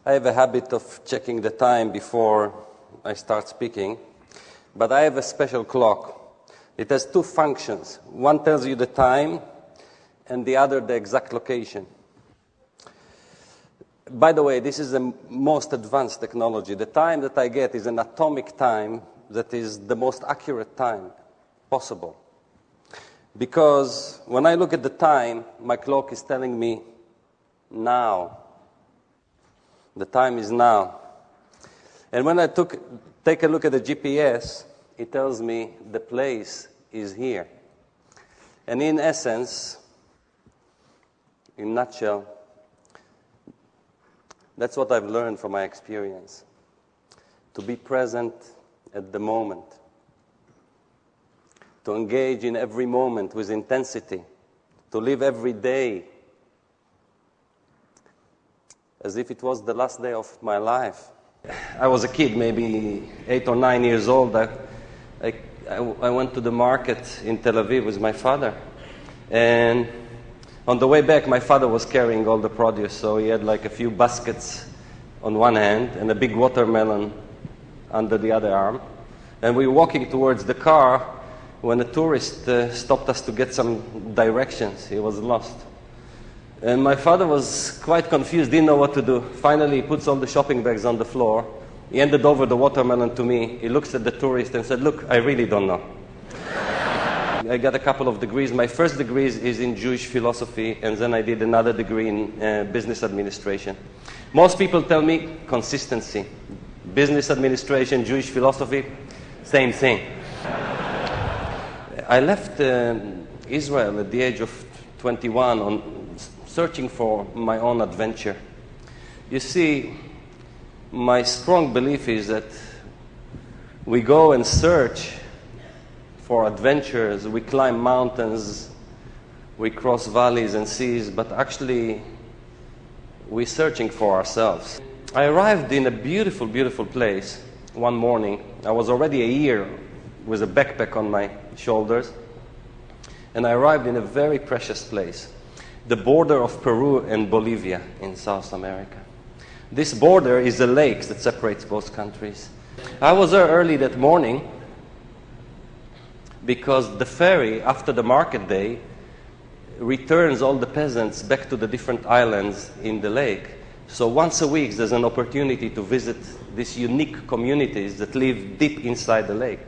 I have a habit of checking the time before I start speaking, but I have a special clock. It has two functions. One tells you the time, and the other the exact location. By the way, this is the most advanced technology. The time that I get is an atomic time that is the most accurate time possible. Because when I look at the time, my clock is telling me now. The time is now. And when I take a look at the GPS, it tells me the place is here. And in essence, in a nutshell, that's what I've learned from my experience. To be present at the moment. To engage in every moment with intensity. To live every day as if it was the last day of my life. I was a kid, maybe 8 or 9 years old. I went to the market in Tel Aviv with my father. And on the way back, my father was carrying all the produce, so he had like a few baskets on one hand and a big watermelon under the other arm. And we were walking towards the car when a tourist stopped us to get some directions. He was lost. And my father was quite confused, didn't know what to do. Finally, he puts all the shopping bags on the floor. He handed over the watermelon to me. He looks at the tourist and said, "Look, I really don't know." I got a couple of degrees. My first degree is in Jewish philosophy, and then I did another degree in business administration. Most people tell me consistency. Business administration, Jewish philosophy, same thing. I left Israel at the age of 21 searching for my own adventure. You see, my strong belief is that we go and search for adventures, we climb mountains, we cross valleys and seas, but actually we're searching for ourselves. I arrived in a beautiful, beautiful place one morning. I was already a year with a backpack on my shoulders, and I arrived in a very precious place. The border of Peru and Bolivia in South America. This border is a lake that separates both countries. I was there early that morning because the ferry, after the market day, returns all the peasants back to the different islands in the lake. So once a week there's an opportunity to visit these unique communities that live deep inside the lake.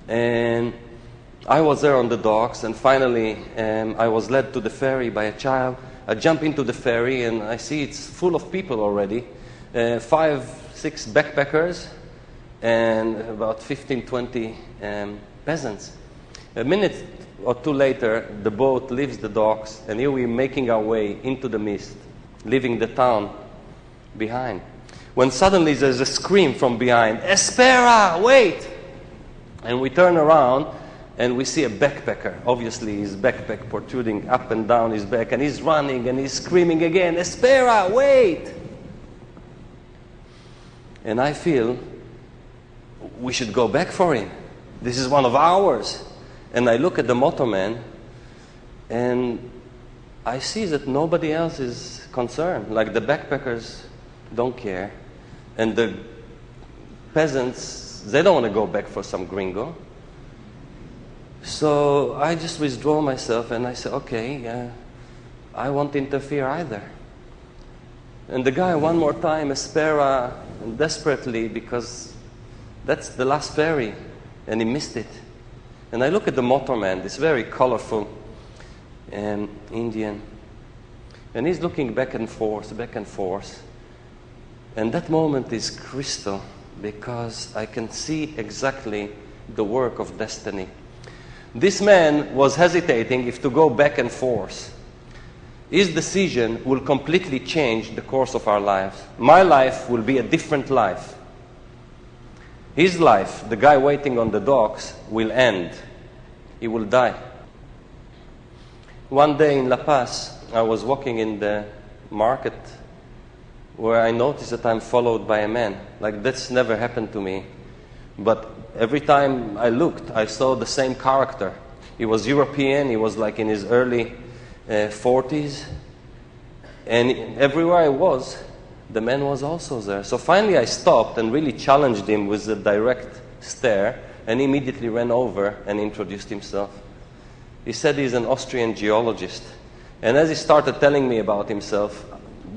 And I was there on the docks, and finally I was led to the ferry by a child. I jump into the ferry, and I see it's full of people already. 5, 6 backpackers, and about 15, 20 peasants. A minute or two later, the boat leaves the docks, and here we're making our way into the mist, leaving the town behind. When suddenly there's a scream from behind, "Espera, wait!" And we turn around, and we see a backpacker, obviously his backpack protruding up and down his back, and he's running and he's screaming again, "Espera, wait!" And I feel we should go back for him. This is one of ours. And I look at the motorman, and I see that nobody else is concerned. Like the backpackers don't care, and the peasants, they don't want to go back for some gringo. So I just withdraw myself, and I say, "Okay, I won't interfere either." And the guy one more time, "Espera," desperately, because that's the last ferry, and he missed it. And I look at the motorman, this very colorful Indian, and he's looking back and forth, back and forth. And that moment is crystal, because I can see exactly the work of destiny. This man was hesitating if to go back and forth. His decision will completely change the course of our lives. My life will be a different life. His life, the guy waiting on the docks, will end. He will die. One day in La Paz, I was walking in the market where I noticed that I'm followed by a man. Like, that's never happened to me. But every time I looked, I saw the same character. He was European, he was like in his early 40s. And everywhere I was, the man was also there. So finally I stopped and really challenged him with a direct stare, and he immediately ran over and introduced himself. He said he's an Austrian geologist. And as he started telling me about himself,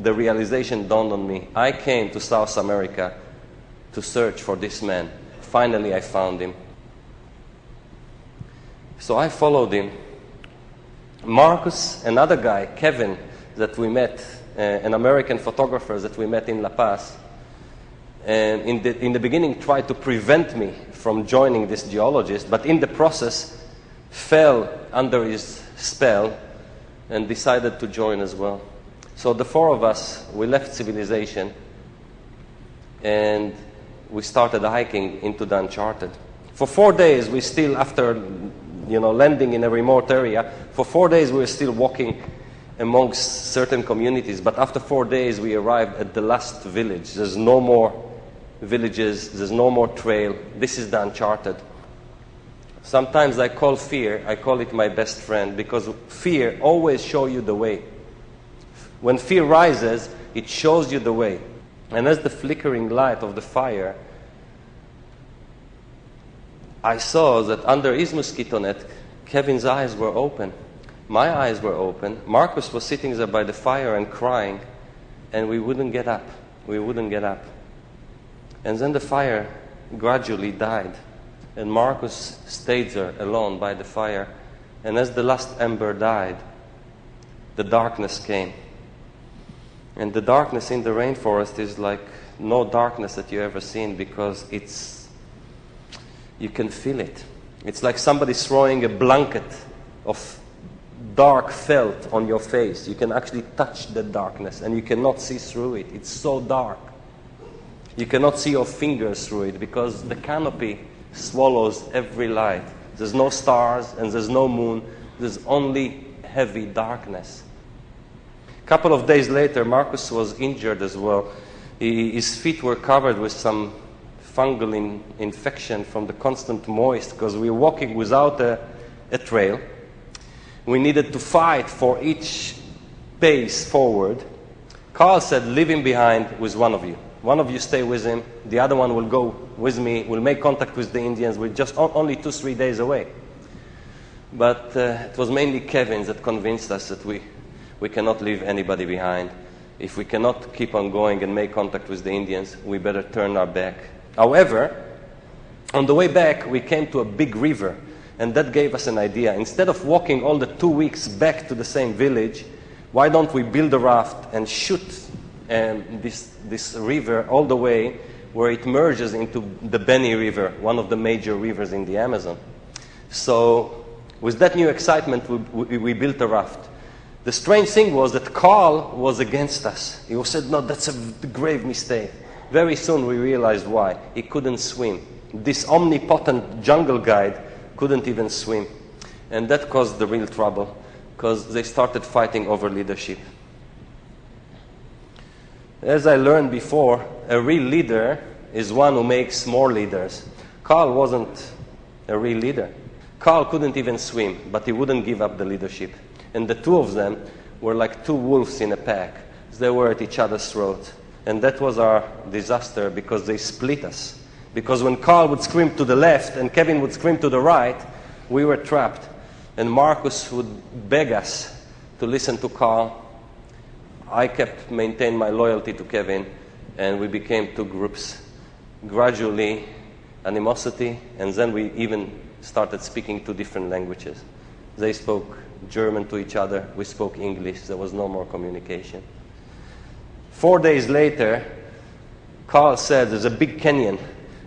the realization dawned on me. I came to South America to search for this man. Finally I found him. So I followed him. Marcus, another guy, Kevin, that we met, an American photographer that we met in La Paz, and in the beginning tried to prevent me from joining this geologist, but in the process fell under his spell and decided to join as well. So the four of us, we left civilization and we started hiking into the uncharted. For 4 days we still, after landing in a remote area, for 4 days we were still walking amongst certain communities, but after 4 days we arrived at the last village. There's no more villages, there's no more trail. This is the uncharted. Sometimes I call it my best friend, because fear always shows you the way. When fear rises, it shows you the way. And as the flickering light of the fire, I saw that under his mosquito net, Kevin's eyes were open. My eyes were open. Marcus was sitting there by the fire and crying, and we wouldn't get up. We wouldn't get up. And then the fire gradually died, and Marcus stayed there alone by the fire. And as the last ember died, the darkness came. And the darkness in the rainforest is like no darkness that you ever seen, because you can feel it. It's like somebody throwing a blanket of dark felt on your face. You can actually touch the darkness and you cannot see through it. It's so dark. You cannot see your fingers through it because the canopy swallows every light. There's no stars and there's no moon. There's only heavy darkness. A couple of days later, Marcus was injured as well. His feet were covered with some fungal infection from the constant moist, because we were walking without a trail. We needed to fight for each pace forward. Carl said, leave him behind with one of you. One of you stay with him. The other one will go with me. We'll make contact with the Indians. We're just only 2-3 days away. But it was mainly Kevin that convinced us that we cannot leave anybody behind. If we cannot keep on going and make contact with the Indians, we better turn our back. However, on the way back, we came to a big river, and that gave us an idea. Instead of walking all the 2 weeks back to the same village, why don't we build a raft and shoot this river all the way where it merges into the Beni River, one of the major rivers in the Amazon. So with that new excitement, we built a raft. The strange thing was that Carl was against us. He said, no, that's a grave mistake. Very soon we realized why. He couldn't swim. This omnipotent jungle guide couldn't even swim. And that caused the real trouble, because they started fighting over leadership. As I learned before, a real leader is one who makes more leaders. Carl wasn't a real leader. Carl couldn't even swim, but he wouldn't give up the leadership. And the two of them were like two wolves in a pack. They were at each other's throats. And that was our disaster, because they split us. Because when Carl would scream to the left and Kevin would scream to the right, we were trapped. And Marcus would beg us to listen to Carl. I kept maintaining my loyalty to Kevin, and we became two groups. Gradually, animosity, and then we even started speaking two different languages. They spoke German to each other, we spoke English, there was no more communication. 4 days later, Carl said, there's a big canyon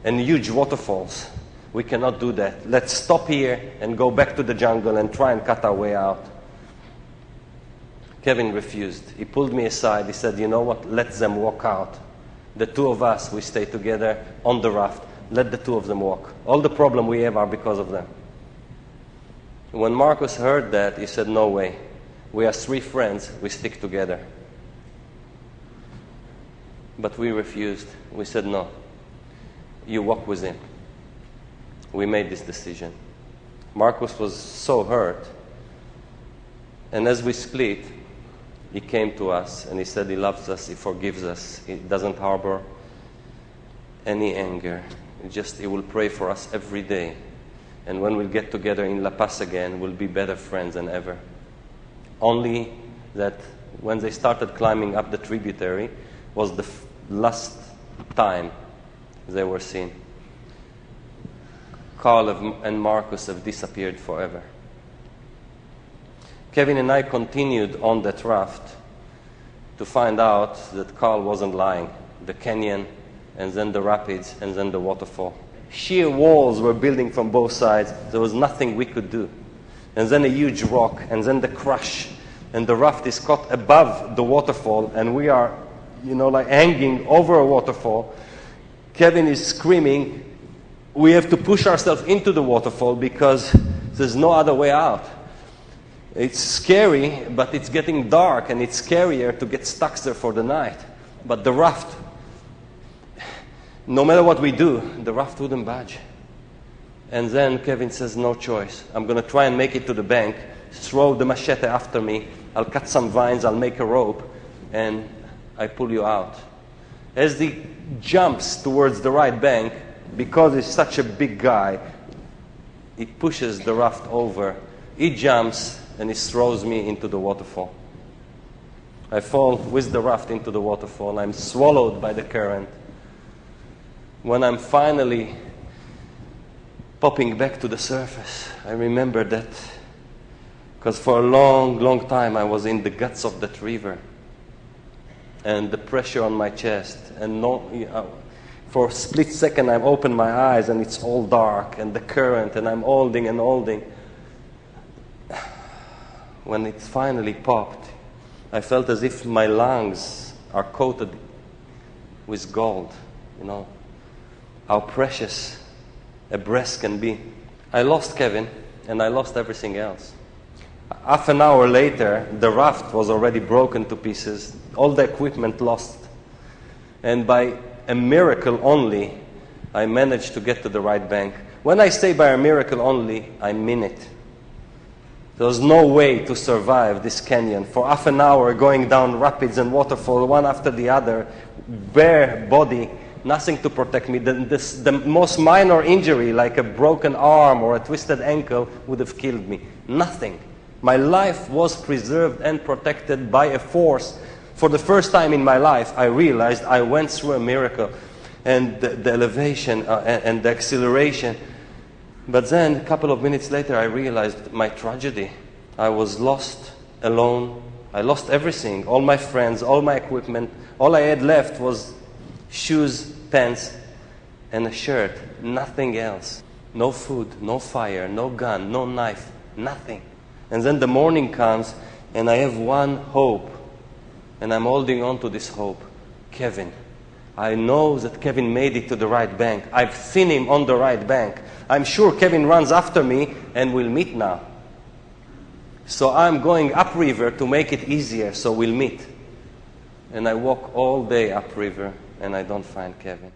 and huge waterfalls. We cannot do that. Let's stop here and go back to the jungle and try and cut our way out. Kevin refused. He pulled me aside. He said, you know what, let them walk out. The two of us, we stay together on the raft. Let the two of them walk. All the problem we have are because of them. When Marcus heard that, he said, no way. We are 3 friends, we stick together. But we refused. We said, no, you walk with him. We made this decision. Marcus was so hurt. And as we split, He came to us and he said he loves us, he forgives us, he doesn't harbor any anger. He will pray for us every day. And when we'll get together in La Paz again, we'll be better friends than ever. Only that when they started climbing up the tributary was the last time they were seen. Carl and Marcus have disappeared forever. Kevin and I continued on that raft to find out that Carl wasn't lying. The canyon, and then the rapids, and then the waterfall. Sheer walls were building from both sides. There was nothing we could do. And then a huge rock, and then the crash, and the raft is caught above the waterfall, and we are, like hanging over a waterfall. Kevin is screaming, we have to push ourselves into the waterfall because there's no other way out. It's scary, but it's getting dark, and it's scarier to get stuck there for the night. But the raft, no matter what we do, the raft wouldn't budge. And then Kevin says, no choice. I'm going to try and make it to the bank, throw the machete after me, I'll cut some vines, I'll make a rope, and I pull you out. As he jumps towards the right bank, because he's such a big guy, he pushes the raft over. He jumps and he throws me into the waterfall. I fall with the raft into the waterfall. I'm swallowed by the current. When I'm finally popping back to the surface, I remember that because for a long, long time I was in the guts of that river, and the pressure on my chest, and for a split second I've opened my eyes and it's all dark, and the current, and I'm holding and holding. When it finally popped, I felt as if my lungs are coated with gold, how precious a breath can be. I lost Kevin, and I lost everything else. Half an hour later, the raft was already broken to pieces, all the equipment lost. And by a miracle only, I managed to get to the right bank. When I say by a miracle only, I mean it. There was no way to survive this canyon. For half an hour, going down rapids and waterfall, one after the other, bare body, nothing to protect me. The most minor injury, like a broken arm or a twisted ankle, would have killed me. Nothing. My life was preserved and protected by a force. For the first time in my life, I realized I went through a miracle, and the elevation and the acceleration. But then, a couple of minutes later, I realized my tragedy. I was lost, alone. I lost everything, all my friends, all my equipment. All I had left was shoes, pants, and a shirt. Nothing else. No food, no fire, no gun, no knife, nothing. And then the morning comes, and I have one hope. And I'm holding on to this hope. Kevin. I know that Kevin made it to the right bank. I've seen him on the right bank. I'm sure Kevin runs after me, and we'll meet now. So I'm going upriver to make it easier, so we'll meet. And I walk all day upriver, and I don't find Kevin.